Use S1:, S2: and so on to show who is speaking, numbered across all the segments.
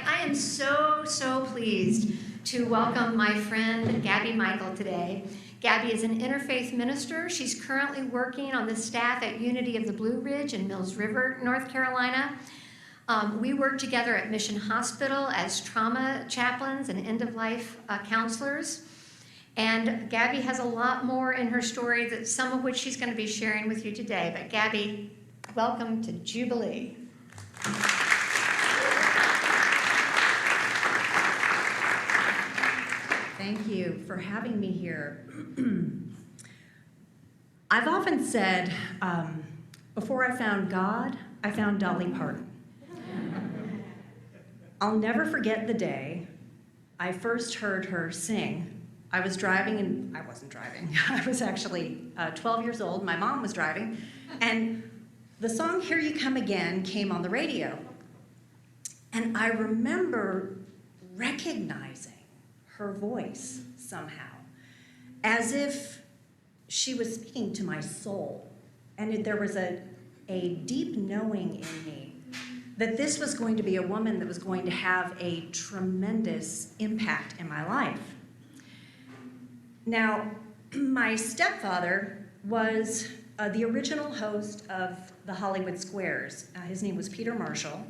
S1: I am so pleased to welcome my friend Gabby Michael today. Gabby is an interfaith minister. She's currently working on the staff at Unity of the Blue Ridge in Mills River, North Carolina. We work together at Mission Hospital as trauma chaplains and end-of-life counselors. And Gabby has a lot more in her story, that some of which she's going to be sharing with you today. But Gabby, welcome to Jubilee.
S2: Thank you for having me here. I've often said, before I found God, I found Dolly Parton. I'll never forget the day I first heard her sing. I was driving, and I wasn't driving. I was actually 12 years old. My mom was driving, and the song Here You Come Again came on the radio. And I remember recognizing her voice somehow, as if she was speaking to my soul. And there was a deep knowing in me that this was going to be a woman that was going to have a tremendous impact in my life. Now, my stepfather was the original host of the Hollywood Squares. His name was Peter Marshall,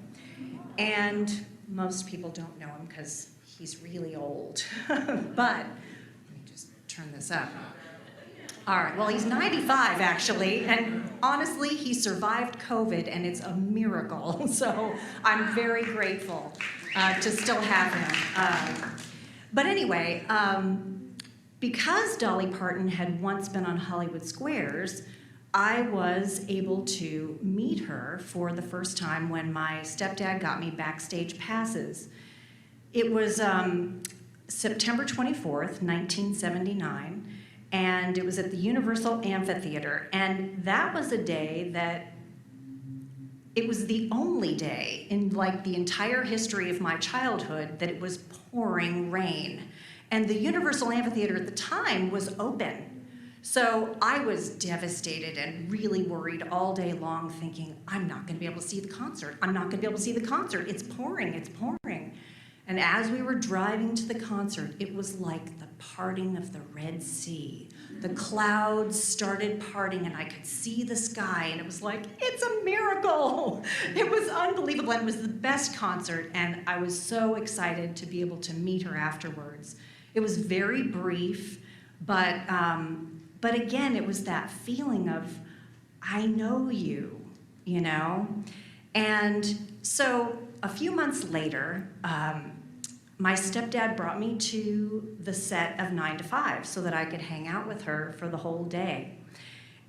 S2: and most people don't know him because he's really old. But let me just turn this up. All right, well, he's 95 actually, and honestly, he survived COVID, and it's a miracle. So I'm very grateful to still have him. But anyway, because Dolly Parton had once been on Hollywood Squares, I was able to meet her for the first time when my stepdad got me backstage passes. It was September 24th, 1979, and it was at the Universal Amphitheater. And that was a day that, it was the only day in like the entire history of my childhood that it was pouring rain. And the Universal Amphitheater at the time was open. So I was devastated and really worried all day long, thinking, I'm not gonna be able to see the concert. I'm not gonna be able to see the concert. It's pouring, it's pouring. And as we were driving to the concert, it was like the parting of the Red Sea. The clouds started parting and I could see the sky, and it was like, it's a miracle. It was unbelievable, and it was the best concert, and I was so excited to be able to meet her afterwards. It was very brief, but again, it was that feeling of, I know you, you know? And so a few months later, my stepdad brought me to the set of 9 to 5 so that I could hang out with her for the whole day.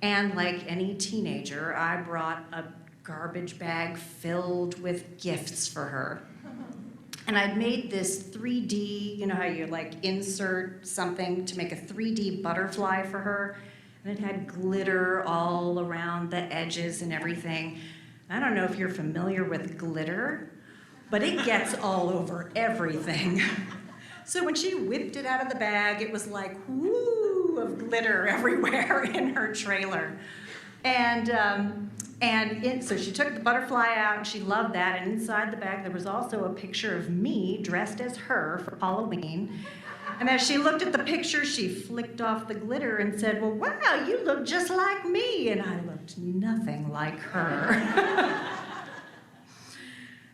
S2: And like any teenager, I brought a garbage bag filled with gifts for her. And I'd made this 3D, you know how you like insert something to make a 3D butterfly for her? And it had glitter all around the edges and everything. I don't know if you're familiar with glitter, but it gets all over everything. So when she whipped it out of the bag, it was like, woo, of glitter everywhere in her trailer. So she took the butterfly out, and she loved that, and inside the bag there was also a picture of me dressed as her for Halloween. And as she looked at the picture, she flicked off the glitter and said, well, wow, you look just like me. And I looked nothing like her.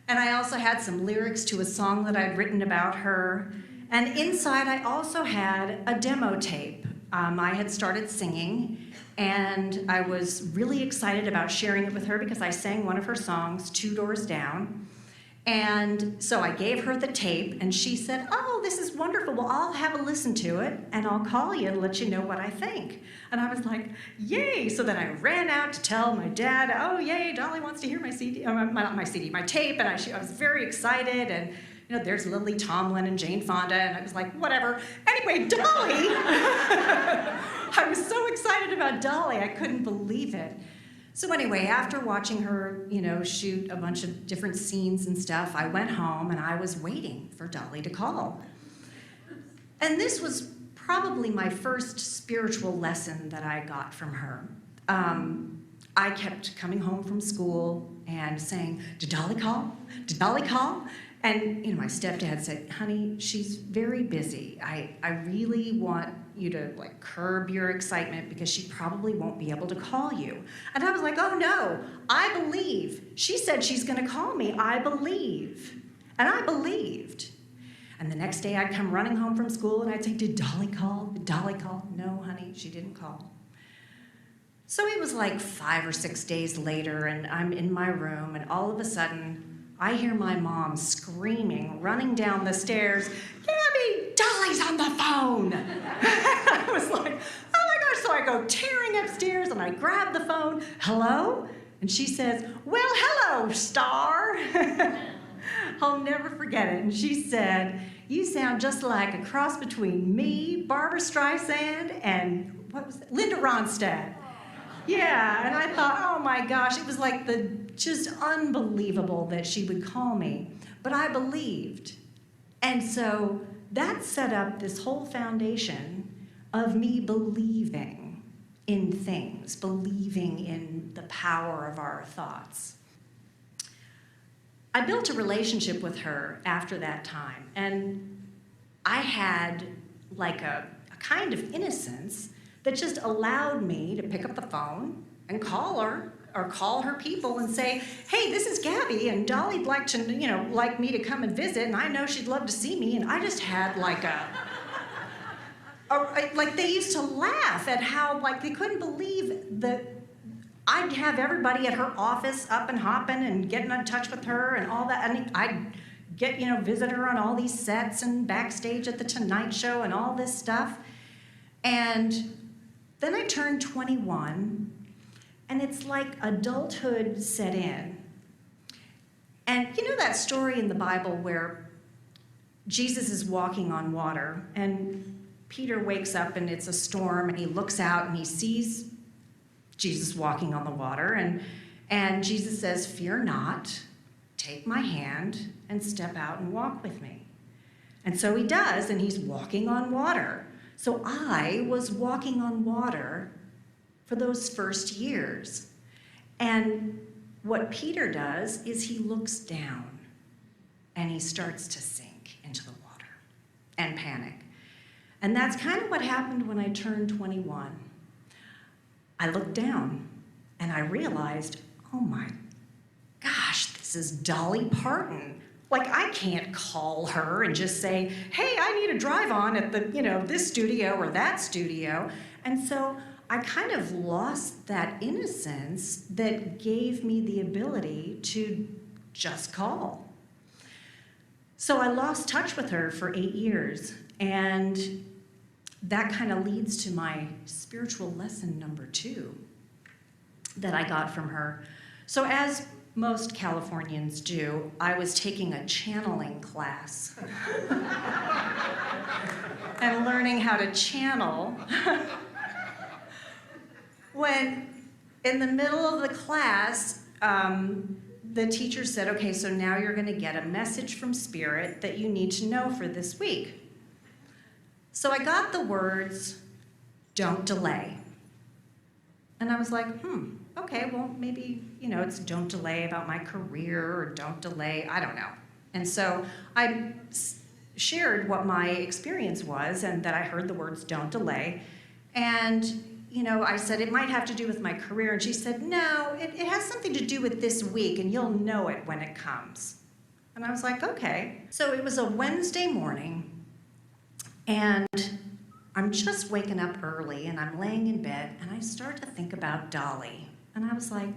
S2: And I also had some lyrics to a song that I'd written about her. And inside I also had a demo tape. I had started singing, and I was really excited about sharing it with her because I sang one of her songs, Two Doors Down. And so I gave her the tape, and she said, oh, this is wonderful. Well, I'll have a listen to it, and I'll call you and let you know what I think. And I was like, yay. So then I ran out to tell my dad, oh, yay, Dolly wants to hear my CD, not my CD, my tape. And I was very excited. And you know, there's Lily Tomlin and Jane Fonda, and I was like, whatever. Anyway, Dolly, I was so excited about Dolly, I couldn't believe it. So anyway, after watching her, you know, shoot a bunch of different scenes and stuff, I went home and I was waiting for Dolly to call. And this was probably my first spiritual lesson that I got from her. I kept coming home from school and saying, did Dolly call? Did Dolly call? And, my stepdad said, honey, she's very busy. I really want you to like curb your excitement because she probably won't be able to call you. And I was like, oh no, I believe. She said she's gonna call me, I believe. And I believed. And the next day I'd come running home from school and I'd say, did Dolly call? Did Dolly call? No, honey, she didn't call. So it was like 5 or 6 days later and I'm in my room and all of a sudden I hear my mom screaming, running down the stairs, Gabby, Dolly's on the phone. I was like, oh my gosh. So I go tearing upstairs and I grab the phone. Hello? And she says, well, hello, star. I'll never forget it. And she said, you sound just like a cross between me, Barbara Streisand, and what was that? Linda Ronstadt. Yeah, and I thought, oh my gosh, it was like just unbelievable that she would call me. But I believed. And so that set up this whole foundation of me believing in things, believing in the power of our thoughts. I built a relationship with her after that time, and I had like a kind of innocence that just allowed me to pick up the phone and call her or call her people and say, hey, this is Gabby, and Dolly'd like to, like me to come and visit, and I know she'd love to see me. And I just had like like they used to laugh at how like they couldn't believe that I'd have everybody at her office up and hopping and getting in touch with her and all that. And I'd get, visit her on all these sets and backstage at the Tonight Show and all this stuff. And then I turned 21, and it's like adulthood set in. And that story in the Bible where Jesus is walking on water, and Peter wakes up and it's a storm, and he looks out and he sees Jesus walking on the water, and Jesus says, fear not, take my hand and step out and walk with me. And so he does, and he's walking on water. So I was walking on water for those first years. And what Peter does is he looks down and he starts to sink into the water and panic. And that's kind of what happened when I turned 21. I looked down and I realized, oh my gosh, this is Dolly Parton. Like, I can't call her and just say, hey, I need a drive on at the, this studio or that studio. And so I kind of lost that innocence that gave me the ability to just call. So I lost touch with her for 8 years. And that kind of leads to my spiritual lesson number 2 that I got from her. So as most Californians do, I was taking a channeling class and learning how to channel. When in the middle of the class, the teacher said, okay, so now you're going to get a message from Spirit that you need to know for this week. So I got the words, don't delay. And I was like, okay, well, maybe, it's don't delay about my career or don't delay, I don't know. And so I shared what my experience was and that I heard the words don't delay. And, I said, it might have to do with my career. And she said, no, it has something to do with this week and you'll know it when it comes. And I was like, okay. So it was a Wednesday morning and I'm just waking up early and I'm laying in bed and I start to think about Dolly. And I was like,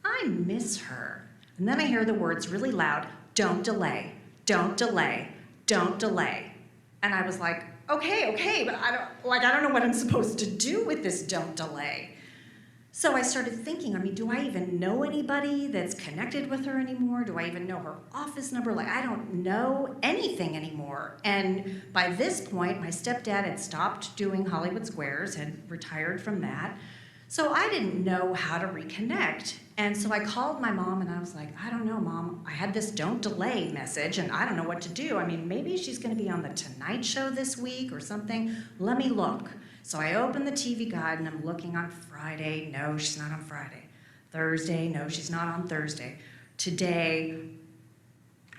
S2: I miss her. And then I hear the words really loud, don't delay, don't delay, don't delay. And I was like, okay, but I don't know what I'm supposed to do with this don't delay. So I started thinking, do I even know anybody that's connected with her anymore? Do I even know her office number? I don't know anything anymore. And by this point, my stepdad had stopped doing Hollywood Squares, had retired from that. So I didn't know how to reconnect. And so I called my mom and I was like, I don't know, Mom. I had this don't delay message and I don't know what to do. Maybe she's going to be on the Tonight Show this week or something. Let me look. So I opened the TV guide and I'm looking on Friday. No, she's not on Friday. Thursday. No, she's not on Thursday. Today,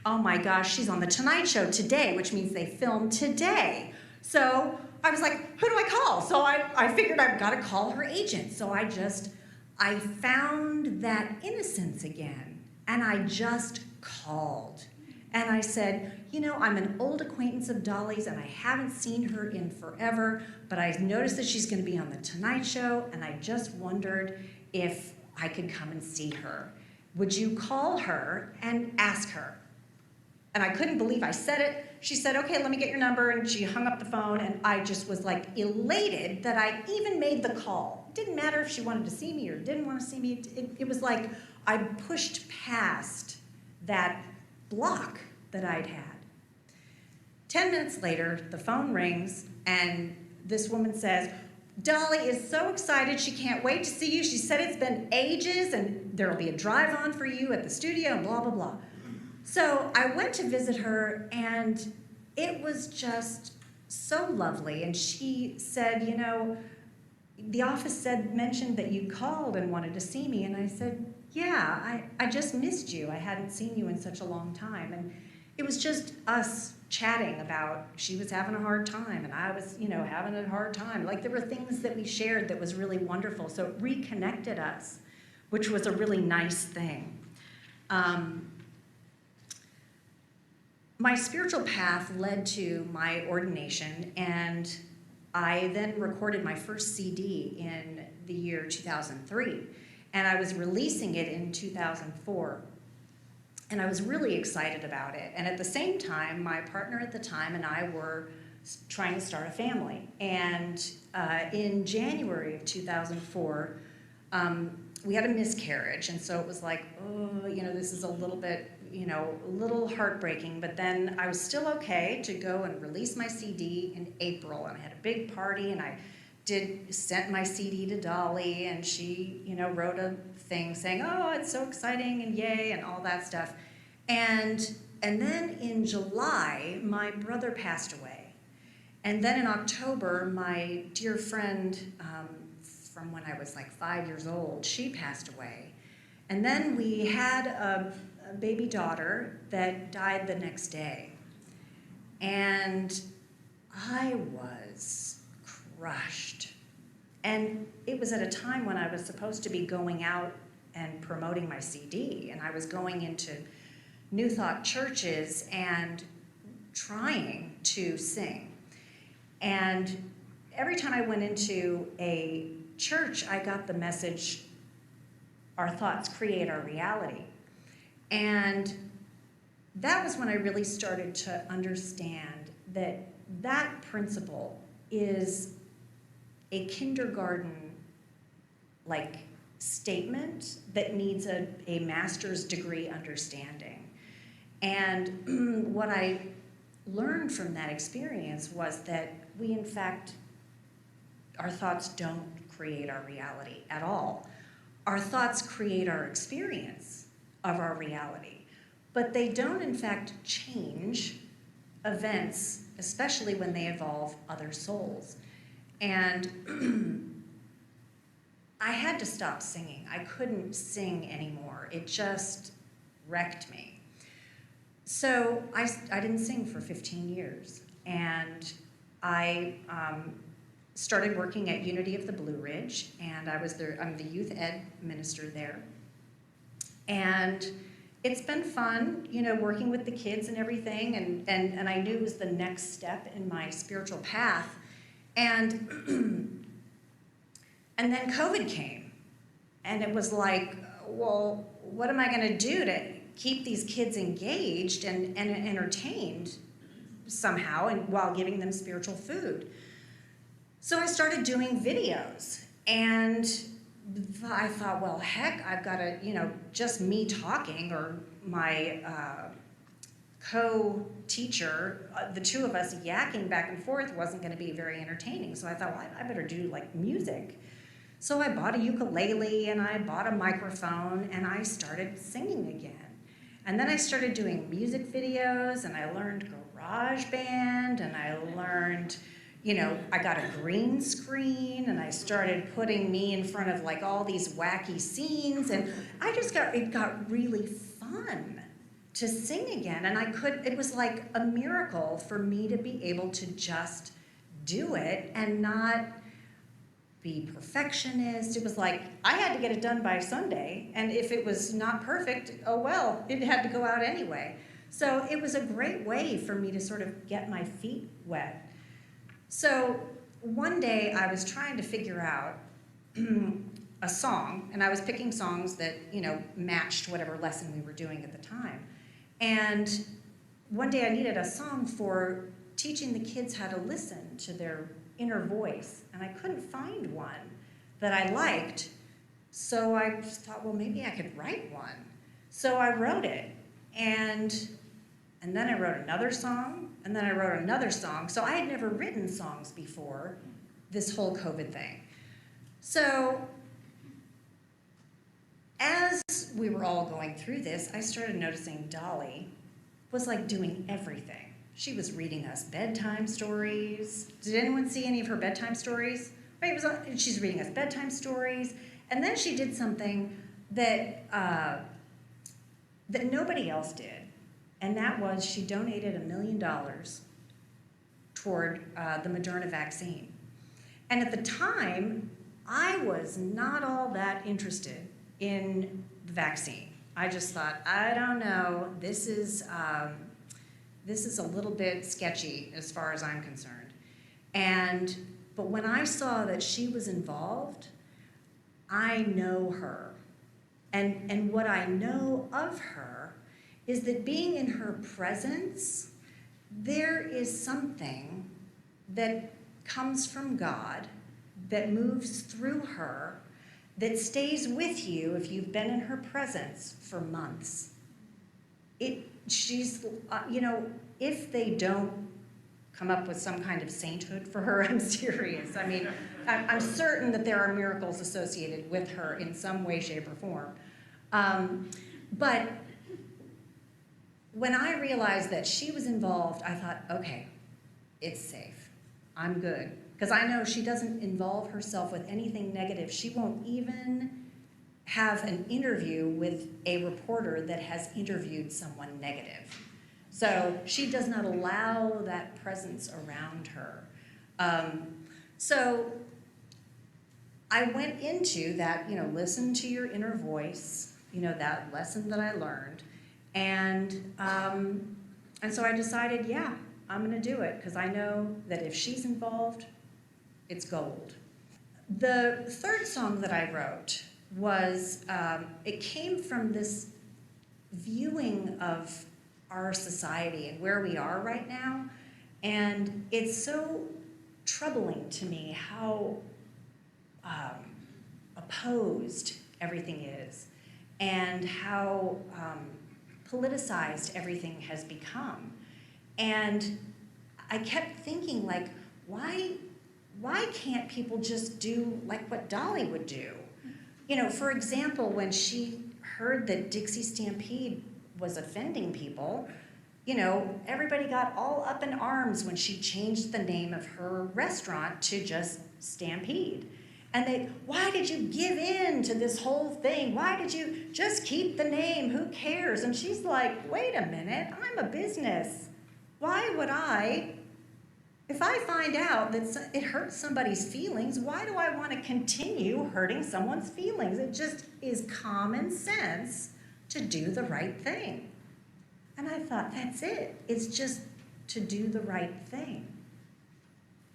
S2: oh my gosh, she's on the Tonight Show today, which means they film today. So I was like, who do I call? So I figured I've got to call her agent. So I found that innocence again, and I just called. And I said, you know, I'm an old acquaintance of Dolly's, and I haven't seen her in forever, but I noticed that she's going to be on the Tonight Show, and I just wondered if I could come and see her. Would you call her and ask her? And I couldn't believe I said it. She said, okay, let me get your number, and she hung up the phone, and I just was like elated that I even made the call. It didn't matter if she wanted to see me or didn't want to see me. It was like I pushed past that block that I'd had. 10 minutes later, the phone rings, and this woman says, Dolly is so excited, she can't wait to see you. She said it's been ages, and there'll be a drive-on for you at the studio, and blah, blah, blah. So I went to visit her, and it was just so lovely. And she said, you know, the office mentioned that you called and wanted to see me. And I said, yeah, I just missed you. I hadn't seen you in such a long time. And it was just us chatting about she was having a hard time, and I was, you know, having a hard time. Like, there were things that we shared that was really wonderful. So it reconnected us, which was a really nice thing. My spiritual path led to my ordination, and I then recorded my first CD in the year 2003, and I was releasing it in 2004, and I was really excited about it. And at the same time, my partner at the time and I were trying to start a family, and in January of 2004, we had a miscarriage, and so it was like, oh, you know, this is a little bit, you know, a little heartbreaking, but then I was still okay to go and release my CD in April, and I had a big party, and I sent my CD to Dolly, and she, you know, wrote a thing saying, oh, it's so exciting, and yay, and all that stuff. And then in July, my brother passed away. And then in October, my dear friend from when I was like 5 years old, she passed away. And then we had a baby daughter that died the next day. And I was crushed. And it was at a time when I was supposed to be going out and promoting my CD, and I was going into New Thought churches and trying to sing. And every time I went into a church, I got the message, our thoughts create our reality. And that was when I really started to understand that that principle is a kindergarten-like statement that needs a master's degree understanding. And what I learned from that experience was that we, in fact, our thoughts don't create our reality at all. Our thoughts create our experience of our reality, but they don't, in fact, change events, especially when they involve other souls. And I had to stop singing. I couldn't sing anymore. It just wrecked me. So I didn't sing for 15 years, and I started working at Unity of the Blue Ridge, and I'm the youth ed minister there. And it's been fun, you know, working with the kids and everything, and I knew it was the next step in my spiritual path. And then COVID came, and it was like, well, what am I gonna do to keep these kids engaged and entertained somehow, and while giving them spiritual food? So I started doing videos, and I thought, well, heck, I've got to, you know, just me talking, or my co-teacher, the two of us yakking back and forth wasn't going to be very entertaining. So I thought, well, I better do like music. So I bought a ukulele, and I bought a microphone, and I started singing again. And then I started doing music videos, and I learned GarageBand, and I learned, you know, I got a green screen, and I started putting me in front of like all these wacky scenes, and it got really fun. to sing again. And it was like a miracle for me to be able to just do it and not be perfectionist. It was like I had to get it done by Sunday, and if it was not perfect, oh well, it had to go out anyway. So it was a great way for me to sort of get my feet wet. So one day I was trying to figure out a song, and I was picking songs that, matched whatever lesson we were doing at the time. And one day I needed a song for teaching the kids how to listen to their inner voice, and I couldn't find one that I liked. So I just thought, well, maybe I could write one. So I wrote it, and then I wrote another song, and then I wrote another song. So I had never written songs before this whole COVID thing. So as we were all going through this, I started noticing Dolly was like doing everything. She was reading us bedtime stories. Did anyone see any of her bedtime stories? Right, she's reading us bedtime stories. And then she did something that nobody else did. And that was she donated $1 million toward the Moderna vaccine. And at the time, I was not all that interested in the vaccine. I just thought, I don't know, this is a little bit sketchy as far as I'm concerned. But when I saw that she was involved, I know her. And what I know of her is that being in her presence, there is something that comes from God that moves through her that stays with you if you've been in her presence for months. She's, if they don't come up with some kind of sainthood for her, I'm serious. I mean, I'm certain that there are miracles associated with her in some way, shape, or form. But when I realized that she was involved, I thought, okay, it's safe. I'm good. Because I know she doesn't involve herself with anything negative. She won't even have an interview with a reporter that has interviewed someone negative. So she does not allow that presence around her. So I went into that, listen to your inner voice, that lesson that I learned. And so I decided, yeah, I'm going to do it, because I know that if she's involved, it's gold. The third song that I wrote was, it came from this viewing of our society and where we are right now. And it's so troubling to me how opposed everything is and how politicized everything has become. And I kept thinking, like, why can't people just do like what Dolly would do? For example, when she heard that Dixie Stampede was offending people, everybody got all up in arms when she changed the name of her restaurant to just Stampede. And why did you give in to this whole thing? Why did you just keep the name? Who cares? And she's like, wait a minute, I'm a business. Why would if I find out that it hurts somebody's feelings, why do I want to continue hurting someone's feelings? It just is common sense to do the right thing. And I thought, that's it. It's just to do the right thing.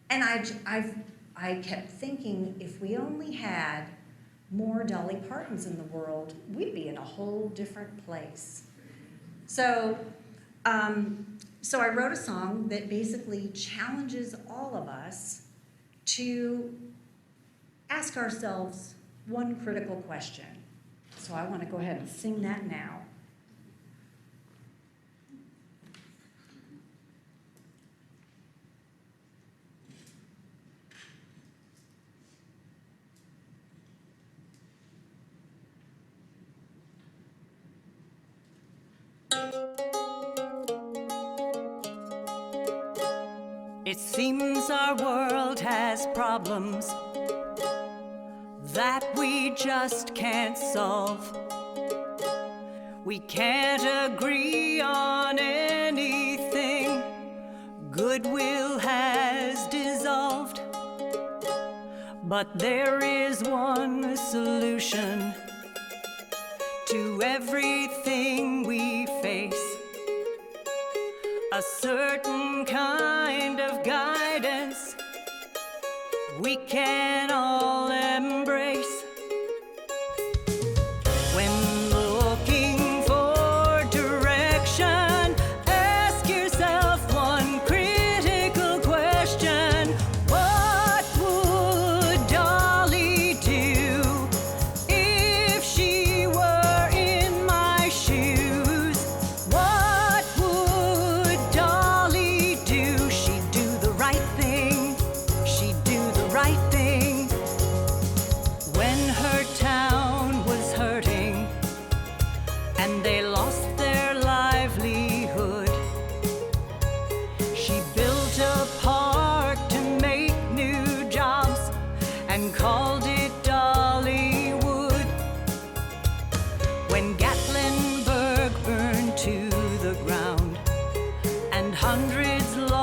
S2: And I kept thinking, if we only had more Dolly Partons in the world, we'd be in a whole different place. So I wrote a song that basically challenges all of us to ask ourselves one critical question. So I want to go ahead and sing that now.
S3: It seems our world has problems that we just can't solve. We can't agree on anything. Goodwill has dissolved. But there is one solution to everything we face. A certain kind of guidance we can all embrace. When looking for direction, ask yourself one critical question. What would Dolly do if she were in my shoes? What would Dolly do? She'd do the right thing. She'd do the right thing. When her town was hurting and they lost their livelihood, she built a park to make new jobs and called it Dollywood. When Gatlinburg burned to the ground and hundreds lost